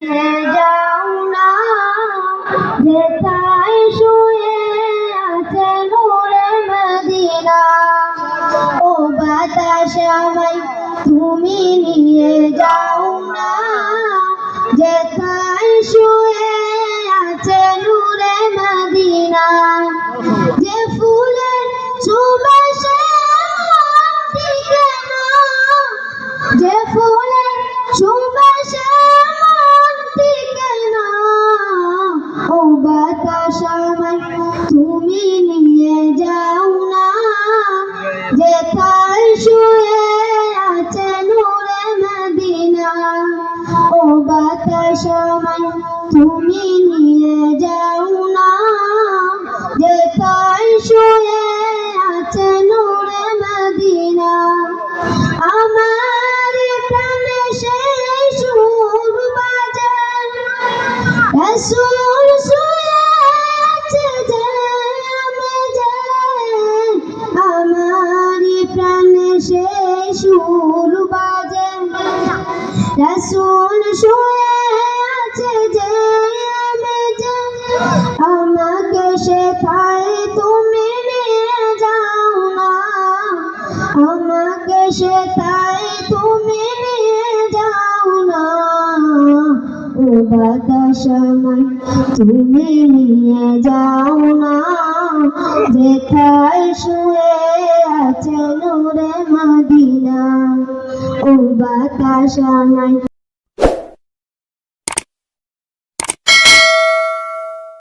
যাও না যেথায় শুয়ে আছে নূরে মদিনা। ও বাতাস আমায় তুমি নিয়ে যাও না যেথায় শুয়ে আছে নূরে মদিনা। যে ফুলের সুবাসে টিকে না, যে ফুলের সুবাসে টিকে না। ও বাতাস আমায় তুমি নিয়ে যাও না যেথায় শুয়ে আছে নূরে মদিনা। ও বাতাস আমায় তুমি নিয়ে যাও না যেথায় শুয়ে আছে নূরে মদিনা। আমার প্রাণে সেই সুর বাজে রাসূল শুয়ে আছে যে আমি যে। আমার প্রাণে সেই সুর বাজে রাসূল শুয়ে আছে যে আমি যে। আমাকে সেথায় তুমি নিয়ে যাও না, আমাকে সেথায় তুমি নিয়ে যাও না। ও বাতাস আমায় তুমি নিয়ে যাও না যেথায় শুয়ে আছে নূরে মদিনা। ও বাতাস আমায়